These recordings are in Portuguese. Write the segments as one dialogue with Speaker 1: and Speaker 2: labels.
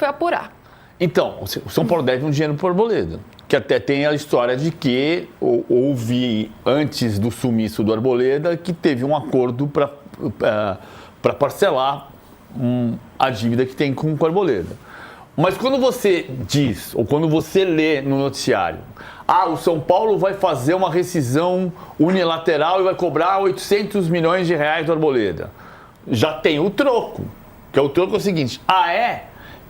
Speaker 1: foi apurar.
Speaker 2: Então, o São Paulo deve um dinheiro para o Arboleda, que até tem a história de que houve, antes do sumiço do Arboleda, que teve um acordo para parcelar a dívida que tem com o Arboleda. Mas quando você diz, ou quando você lê no noticiário, o São Paulo vai fazer uma rescisão unilateral e vai cobrar 800 milhões de reais do Arboleda, já tem o troco, que é o troco é o seguinte,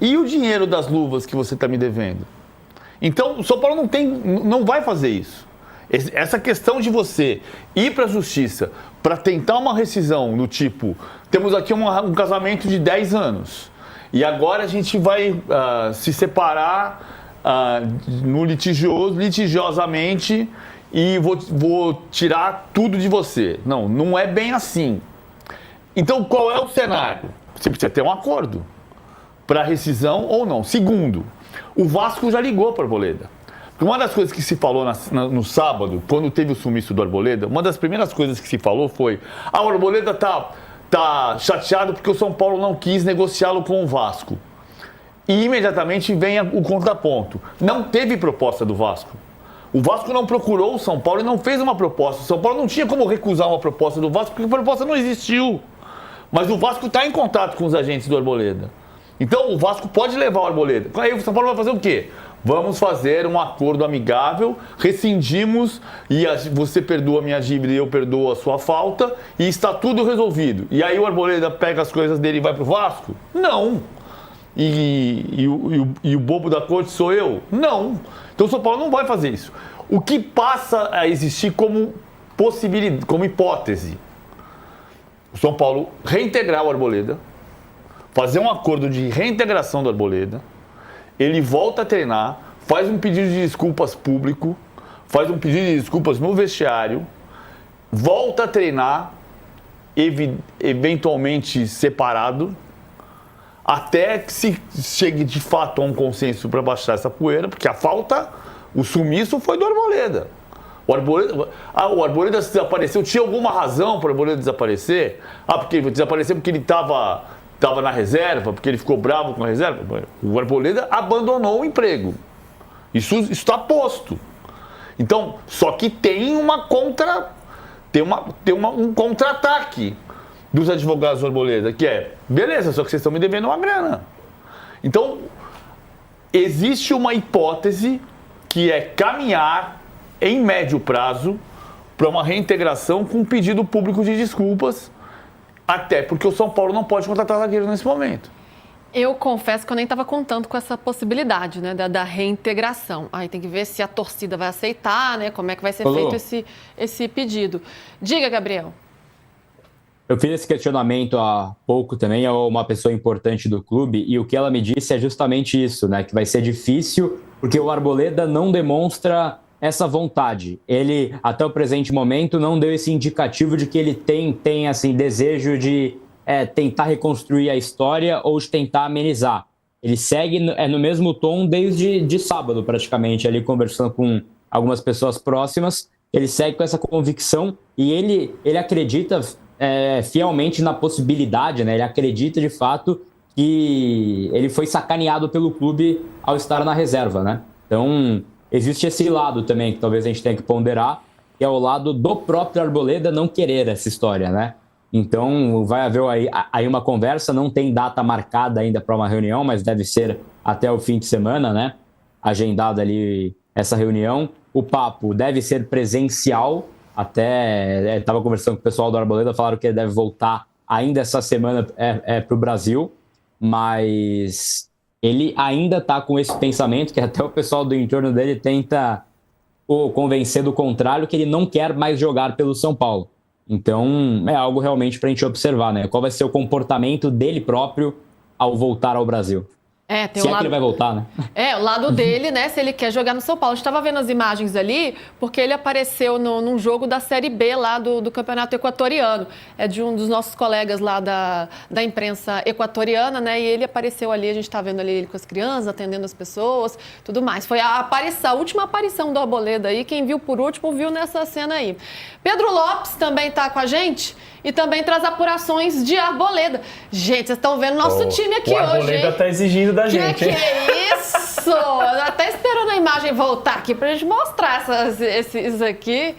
Speaker 2: e o dinheiro das luvas que você está me devendo? Então, o São Paulo não vai fazer isso. Essa questão de você ir para a justiça para tentar uma rescisão do tipo, temos aqui um casamento de 10 anos e agora a gente vai se separar no litigiosamente e vou tirar tudo de você. Não é bem assim. Então, qual é o cenário? Você precisa ter um acordo para rescisão ou não. Segundo, o Vasco já ligou para o Arboleda. Uma das coisas que se falou no sábado, quando teve o sumiço do Arboleda, uma das primeiras coisas que se falou foi: o Arboleda tá chateado porque o São Paulo não quis negociá-lo com o Vasco. E imediatamente vem o contraponto. Não teve proposta do Vasco. O Vasco não procurou o São Paulo e não fez uma proposta. O São Paulo não tinha como recusar uma proposta do Vasco porque a proposta não existiu. Mas o Vasco está em contato com os agentes do Arboleda. Então o Vasco pode levar o Arboleda. Aí o São Paulo vai fazer o quê? Vamos fazer um acordo amigável, rescindimos e você perdoa a minha dívida e eu perdoo a sua falta e está tudo resolvido. E aí o Arboleda pega as coisas dele e vai pro Vasco? Não. E o bobo da corte sou eu? Não. Então o São Paulo não vai fazer isso. O que passa a existir como possibilidade, como hipótese, o São Paulo reintegrar o Arboleda, fazer um acordo de reintegração do Arboleda, ele volta a treinar, faz um pedido de desculpas público, faz um pedido de desculpas no vestiário, volta a treinar, eventualmente separado, até que se chegue de fato a um consenso para baixar essa poeira, porque o sumiço foi do Arboleda. O Arboleda desapareceu, tinha alguma razão para o Arboleda desaparecer? Porque desapareceu porque ele estava na reserva, porque ele ficou bravo com a reserva. O Arboleda abandonou o emprego. Isso está posto. Então, só que tem um contra-ataque dos advogados do Arboleda, que é, beleza, só que vocês estão me devendo uma grana. Então, existe uma hipótese que é caminhar em médio prazo para uma reintegração com um pedido público de desculpas, até porque o São Paulo não pode contratar zagueiro nesse momento.
Speaker 1: Eu confesso que eu nem estava contando com essa possibilidade, né, da reintegração. Aí tem que ver se a torcida vai aceitar, né, como é que vai ser feito esse pedido. Diga, Gabriel.
Speaker 3: Eu fiz esse questionamento há pouco também a uma pessoa importante do clube e o que ela me disse é justamente isso, né, que vai ser difícil porque o Arboleda não demonstra essa vontade. Ele, até o presente momento, não deu esse indicativo de que ele tem assim, desejo de tentar reconstruir a história ou de tentar amenizar. Ele segue no mesmo tom desde sábado, praticamente, ali conversando com algumas pessoas próximas. Ele segue com essa convicção e ele acredita fielmente na possibilidade, né? Ele acredita, de fato, que ele foi sacaneado pelo clube ao estar na reserva, né? Então, existe esse lado também que talvez a gente tenha que ponderar, que é o lado do próprio Arboleda não querer essa história, né? Então, vai haver aí uma conversa, não tem data marcada ainda para uma reunião, mas deve ser até o fim de semana, né? Agendada ali essa reunião. O papo deve ser presencial, até estava conversando com o pessoal do Arboleda, falaram que ele deve voltar ainda essa semana para o Brasil, mas ele ainda está com esse pensamento, que até o pessoal do entorno dele tenta convencer do contrário, que ele não quer mais jogar pelo São Paulo. Então, é algo realmente para a gente observar, né? Qual vai ser o comportamento dele próprio ao voltar ao Brasil.
Speaker 1: Tem
Speaker 3: Se que ele vai voltar, né?
Speaker 1: O lado dele, né? Se ele quer jogar no São Paulo. A gente estava vendo as imagens ali, porque ele apareceu num jogo da Série B lá do Campeonato Equatoriano. É de um dos nossos colegas lá da imprensa equatoriana, né? E ele apareceu ali, a gente está vendo ali ele com as crianças, atendendo as pessoas, tudo mais. Foi a última aparição do Arboleda aí. Quem viu por último, viu nessa cena aí. Pedro Lopes também está com a gente e também traz apurações de Arboleda. Gente, vocês estão vendo nosso time aqui hoje, hein?
Speaker 4: O Arboleda está exigindo da gente.
Speaker 1: Que é isso? Eu até esperando a imagem voltar aqui pra gente mostrar esses aqui.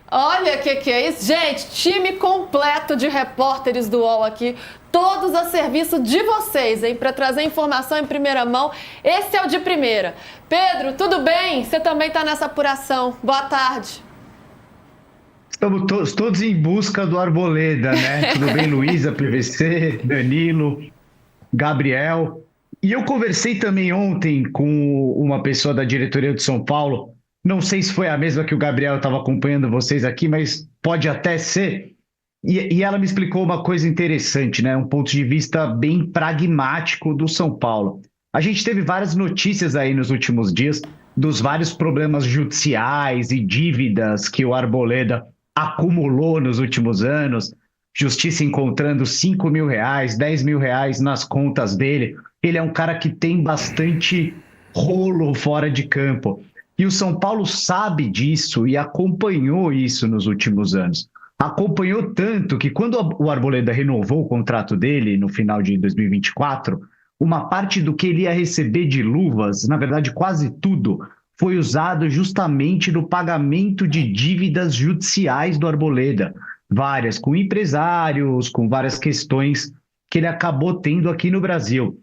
Speaker 1: Olha o que é isso. Gente, time completo de repórteres do UOL aqui. Todos a serviço de vocês, hein? Para trazer informação em primeira mão. Esse é o de primeira. Pedro, tudo bem? Você também está nessa apuração. Boa tarde.
Speaker 5: Estamos todos em busca do Arboleda, né? Tudo bem, Luísa, PVC, Danilo, Gabriel. E eu conversei também ontem com uma pessoa da diretoria de São Paulo. Não sei se foi a mesma que o Gabriel estava acompanhando vocês aqui, mas pode até ser. E ela me explicou uma coisa interessante, né? Um ponto de vista bem pragmático do São Paulo. A gente teve várias notícias aí nos últimos dias dos vários problemas judiciais e dívidas que o Arboleda acumulou nos últimos anos. Justiça encontrando R$5.000, R$10.000 nas contas dele. Ele é um cara que tem bastante rolo fora de campo. E o São Paulo sabe disso e acompanhou isso nos últimos anos. Acompanhou tanto que quando o Arboleda renovou o contrato dele no final de 2024, uma parte do que ele ia receber de luvas, na verdade quase tudo, foi usado justamente no pagamento de dívidas judiciais do Arboleda. Várias com empresários, com várias questões que ele acabou tendo aqui no Brasil.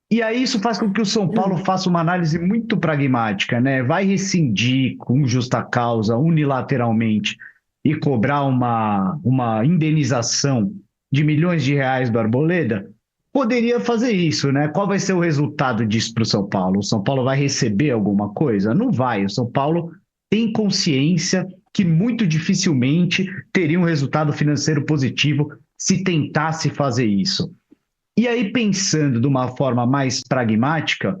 Speaker 5: E aí isso faz com que o São Paulo faça uma análise muito pragmática, né? Vai rescindir com justa causa, unilateralmente, e cobrar uma indenização de milhões de reais do Arboleda? Poderia fazer isso, né? Qual vai ser o resultado disso para o São Paulo? O São Paulo vai receber alguma coisa? Não vai. O São Paulo tem consciência que muito dificilmente teria um resultado financeiro positivo se tentasse fazer isso. E aí, pensando de uma forma mais pragmática,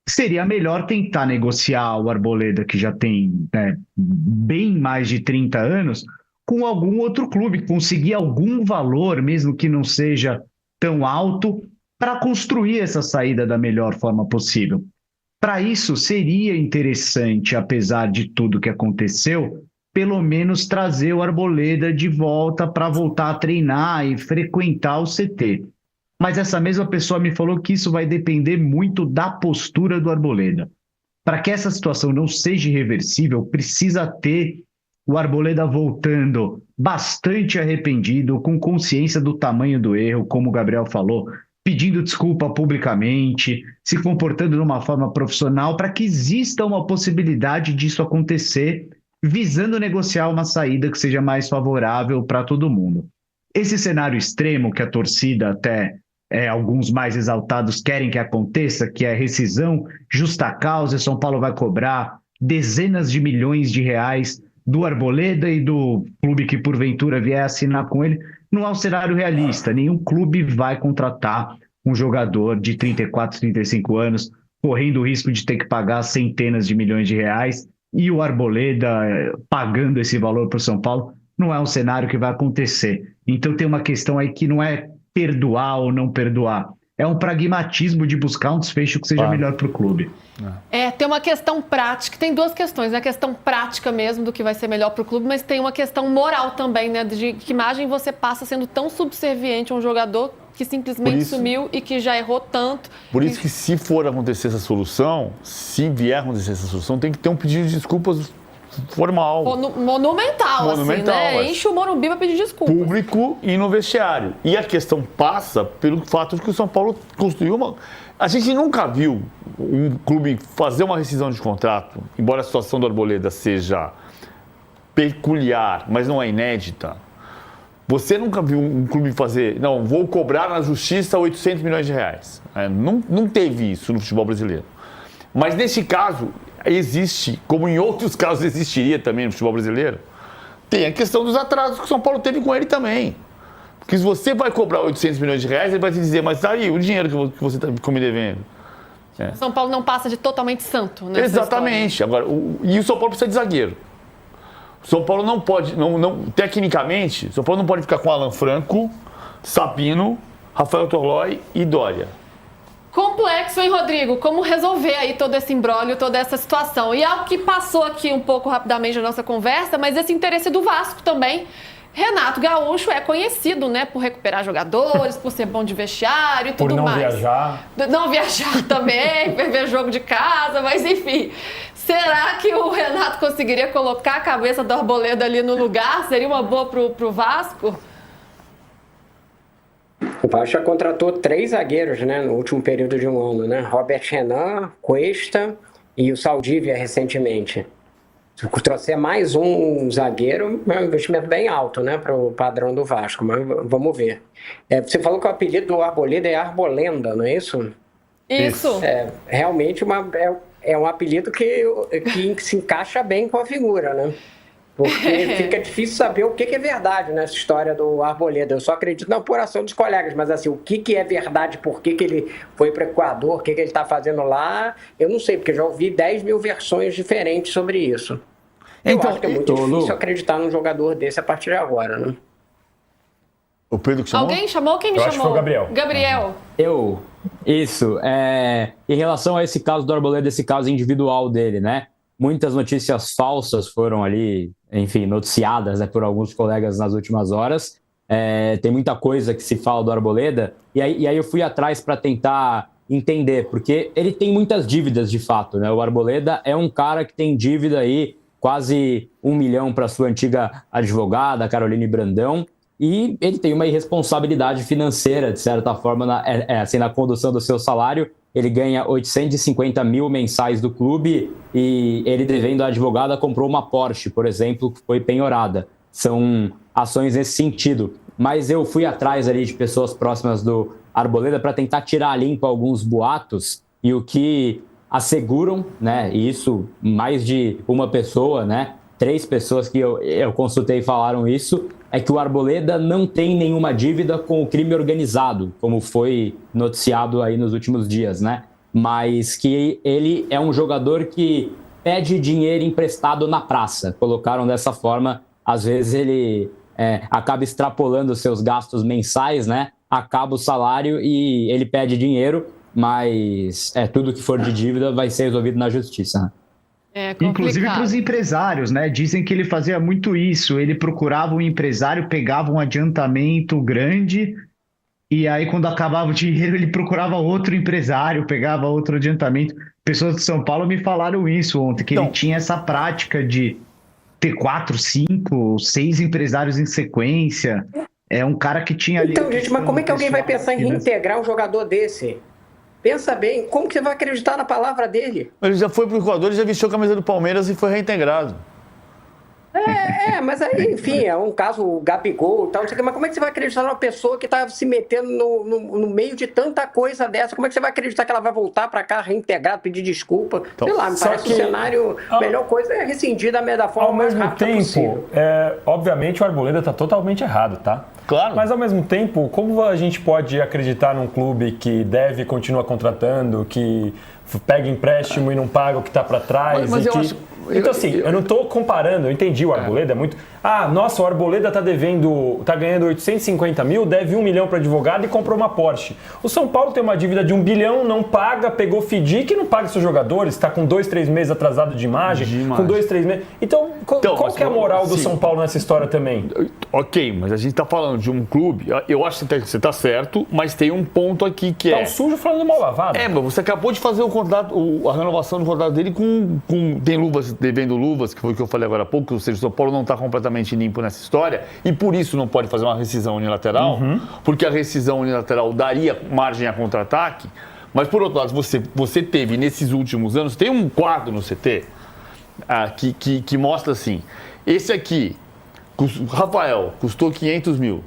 Speaker 5: seria melhor tentar negociar o Arboleda, que já tem bem mais de 30 anos, com algum outro clube, conseguir algum valor, mesmo que não seja tão alto, para construir essa saída da melhor forma possível. Para isso, seria interessante, apesar de tudo que aconteceu, pelo menos trazer o Arboleda de volta para voltar a treinar e frequentar o CT. Mas essa mesma pessoa me falou que isso vai depender muito da postura do Arboleda. Para que essa situação não seja irreversível, precisa ter o Arboleda voltando bastante arrependido, com consciência do tamanho do erro, como o Gabriel falou, pedindo desculpa publicamente, se comportando de uma forma profissional, para que exista uma possibilidade disso acontecer, visando negociar uma saída que seja mais favorável para todo mundo. Esse cenário extremo que a torcida até alguns mais exaltados querem que aconteça, que é rescisão, justa causa, São Paulo vai cobrar dezenas de milhões de reais do Arboleda e do clube que porventura vier assinar com ele, não é um cenário realista. Nenhum clube vai contratar um jogador de 34, 35 anos, correndo o risco de ter que pagar centenas de milhões de reais, e o Arboleda pagando esse valor para o São Paulo. Não é um cenário que vai acontecer. Então tem uma questão aí que não é perdoar ou não perdoar. É um pragmatismo de buscar um desfecho que seja melhor para o clube.
Speaker 1: Tem uma questão prática, tem duas questões, né? A questão prática mesmo do que vai ser melhor para o clube, mas tem uma questão moral também, né? De que imagem você passa sendo tão subserviente a um jogador que simplesmente sumiu e que já errou tanto.
Speaker 2: Por isso que se for acontecer essa solução, se vier acontecer essa solução, tem que ter um pedido de desculpas formal.
Speaker 1: Monumental, assim, né? Enche o Morumbi para pedir desculpa.
Speaker 2: Público e no vestiário. E a questão passa pelo fato de que o São Paulo construiu uma... A gente nunca viu um clube fazer uma rescisão de contrato, embora a situação do Arboleda seja peculiar, mas não é inédita. Você nunca viu um clube fazer, não, vou cobrar na justiça 800 milhões de reais. Não teve isso no futebol brasileiro. Mas nesse caso, existe, como em outros casos existiria também no futebol brasileiro, tem a questão dos atrasos que o São Paulo teve com ele também. Porque se você vai cobrar 800 milhões de reais, ele vai te dizer, mas tá aí o dinheiro que você ficou me devendo.
Speaker 1: São Paulo não passa de totalmente santo, né?
Speaker 2: Exatamente. Agora, e o São Paulo precisa de zagueiro. O São Paulo não pode, tecnicamente, o São Paulo não pode ficar com Alan Franco, Sabino, Rafael Tolói e Dória.
Speaker 1: Complexo, hein, Rodrigo? Como resolver aí todo esse imbróglio, toda essa situação? E algo que passou aqui um pouco rapidamente na nossa conversa, mas esse interesse do Vasco também, Renato Gaúcho é conhecido, né, por recuperar jogadores, por ser bom de vestiário e tudo mais.
Speaker 4: Por não viajar.
Speaker 1: Não viajar também, ver jogo de casa, mas enfim. Será que o Renato conseguiria colocar a cabeça do Arboleda ali no lugar? Seria uma boa pro Vasco?
Speaker 6: O Vasco já contratou 3 zagueiros, né, no último período de um ano, né? Robert Renan, Cuesta e o Saldívia recentemente. Se trouxer mais um zagueiro, é um investimento bem alto, né, para o padrão do Vasco, mas vamos ver. Você falou que o apelido do Arboleda é Arbolenda, não é isso?
Speaker 1: Isso.
Speaker 6: Realmente é um apelido que se encaixa bem com a figura, né? Porque fica difícil saber o que é verdade nessa história do Arboleda. Eu só acredito na apuração dos colegas, mas assim, o que é verdade, por que ele foi para o Equador, o que ele está fazendo lá, eu não sei, porque já ouvi 10 mil versões diferentes sobre isso. Eu acho que é muito difícil acreditar num jogador desse a partir de agora, né?
Speaker 2: O Pedro que chamou?
Speaker 1: Alguém chamou? Quem me
Speaker 4: Eu
Speaker 1: chamou?
Speaker 4: acho que foi o Gabriel.
Speaker 1: Gabriel.
Speaker 3: Isso. Em relação a esse caso do Arboleda, esse caso individual dele, né? Muitas notícias falsas foram ali, enfim, noticiadas, né, por alguns colegas nas últimas horas. Tem muita coisa que se fala do Arboleda, e aí eu fui atrás para tentar entender, porque ele tem muitas dívidas de fato, né? O Arboleda é um cara que tem dívida aí, quase 1 milhão para sua antiga advogada, Caroline Brandão, e ele tem uma irresponsabilidade financeira, de certa forma, na condução do seu salário. Ele ganha 850 mil mensais do clube e ele, devendo a advogada, comprou uma Porsche, por exemplo, que foi penhorada. São ações nesse sentido. Mas eu fui atrás ali de pessoas próximas do Arboleda para tentar tirar a limpo alguns boatos, e o que asseguram, né, e isso mais de uma pessoa, né, 3 pessoas que eu consultei falaram isso, é que o Arboleda não tem nenhuma dívida com o crime organizado, como foi noticiado aí nos últimos dias, né? Mas que ele é um jogador que pede dinheiro emprestado na praça. Colocaram dessa forma, às vezes ele acaba extrapolando os seus gastos mensais, né? Acaba o salário e ele pede dinheiro, mas tudo que for de dívida vai ser resolvido na justiça, né?
Speaker 5: Inclusive para os empresários, né? Dizem que ele fazia muito isso. Ele procurava um empresário, pegava um adiantamento grande e aí quando acabava o dinheiro ele procurava outro empresário, pegava outro adiantamento. Pessoas de São Paulo me falaram isso ontem, que ele tinha essa prática de ter 4, 5, 6 empresários em sequência. É um cara que tinha ali...
Speaker 6: Então, gente, mas como é que alguém vai pensar em reintegrar um jogador desse? Pensa bem, como que você vai acreditar na palavra dele?
Speaker 2: Ele já foi pro Equador, ele já vestiu a camisa do Palmeiras e foi reintegrado.
Speaker 6: Mas aí, enfim, é um caso, o Gabigol e tal, não sei o que, mas como é que você vai acreditar numa pessoa que está se metendo no meio de tanta coisa dessa? Como é que você vai acreditar que ela vai voltar para cá, reintegrar, pedir desculpa?
Speaker 2: Então,
Speaker 6: sei lá, me parece que o cenário, a melhor coisa é rescindir da forma mais rápida possível.
Speaker 4: Ao mesmo tempo, obviamente o Arboleda está totalmente errado, tá?
Speaker 2: Claro.
Speaker 4: Mas ao mesmo tempo, como a gente pode acreditar num clube que deve continuar contratando, que pega empréstimo e não paga o que está para trás? Então assim, eu não estou comparando, eu entendi o Arboleda, é muito... nossa, o Arboleda tá ganhando 850 mil, deve 1 milhão para advogado e comprou uma Porsche. O São Paulo tem uma dívida de 1 bilhão, não paga, pegou FDIC e não paga seus jogadores, está com 2, 3 meses atrasado de imagem, com 2, 3 meses... Então, qual que é a moral do São Paulo nessa história também?
Speaker 2: Ok, mas a gente está falando de um clube, eu acho que você está certo, mas tem um ponto aqui que
Speaker 4: Tá o sujo falando mal lavado.
Speaker 2: Mas você acabou de fazer o contrato, a renovação do contrato dele tem luvas, devendo luvas, que foi o que eu falei agora há pouco, ou seja, o São Paulo não está completamente limpo nessa história e por isso não pode fazer uma rescisão unilateral, porque a rescisão unilateral daria margem a contra-ataque, mas por outro lado, você teve nesses últimos anos, tem um quadro no CT que mostra assim, esse aqui, Rafael, custou 500 mil,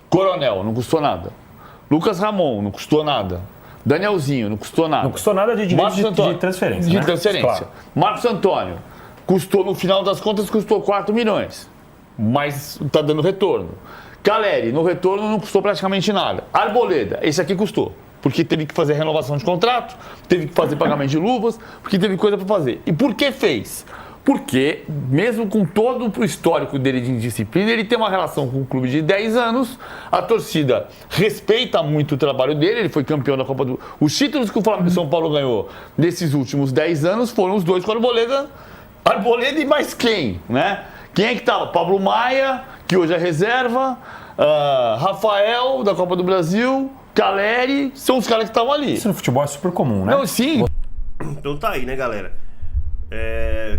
Speaker 2: Coronel, não custou nada, Lucas Ramon, não custou nada, Danielzinho, não custou nada.
Speaker 4: Não custou nada de direito de transferência.
Speaker 2: De
Speaker 4: né?
Speaker 2: transferência.
Speaker 4: Claro.
Speaker 2: Marcos Antônio, custou, no final das contas, custou 4 milhões. Mas está dando retorno. Caleri, no retorno não custou praticamente nada. Arboleda, esse aqui custou. Porque teve que fazer renovação de contrato, teve que fazer pagamento de luvas, porque teve coisa para fazer. E por que fez? Porque, mesmo com todo o histórico dele de indisciplina, ele tem uma relação com o clube de 10 anos, a torcida respeita muito o trabalho dele, ele foi campeão da Copa do... Os títulos que o São Paulo ganhou nesses últimos 10 anos foram os dois com a Arboleda e mais quem, né? Quem é que estava? Pablo Maia, que hoje é reserva, Rafael, da Copa do Brasil, Caleri, são os caras que estavam ali.
Speaker 4: Isso no futebol é super comum, né?
Speaker 2: Não, sim.
Speaker 7: Então tá aí, né, galera?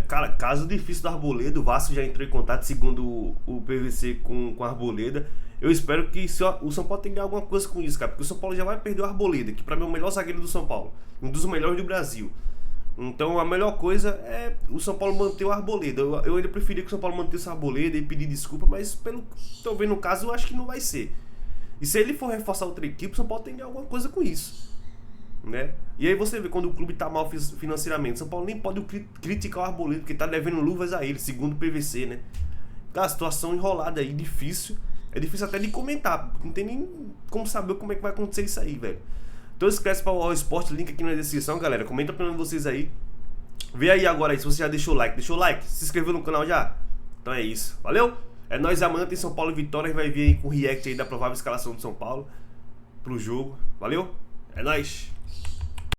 Speaker 7: Cara, caso difícil do Arboleda, o Vasco já entrou em contato, segundo o PVC, com a Arboleda. Eu espero que o São Paulo tenha alguma coisa com isso, cara, porque o São Paulo já vai perder o Arboleda, que pra mim é o melhor zagueiro do São Paulo, um dos melhores do Brasil. Então a melhor coisa é o São Paulo manter o Arboleda. Eu ainda preferia que o São Paulo mantesse o Arboleda e pedir desculpa, mas pelo que estou vendo no caso, eu acho que não vai ser. E se ele for reforçar outra equipe, o São Paulo tem que ter alguma coisa com isso, né? E aí você vê quando o clube tá mal financeiramente, o São Paulo nem pode criticar o Arboleda, porque tá devendo luvas a ele, segundo o PVC, né? Cara, situação enrolada aí, difícil. É difícil até de comentar, não tem nem como saber como é que vai acontecer isso aí, velho. Então esquece para o All Sport, link aqui na descrição, galera. Comenta pra vocês aí. Vê aí agora aí se você já deixou o like. Deixou o like? Se inscreveu no canal já? Então é isso. Valeu? É nóis, amanhã tem São Paulo e Vitória. A gente vai ver aí com o react aí da provável escalação do São Paulo pro jogo. Valeu? É nóis!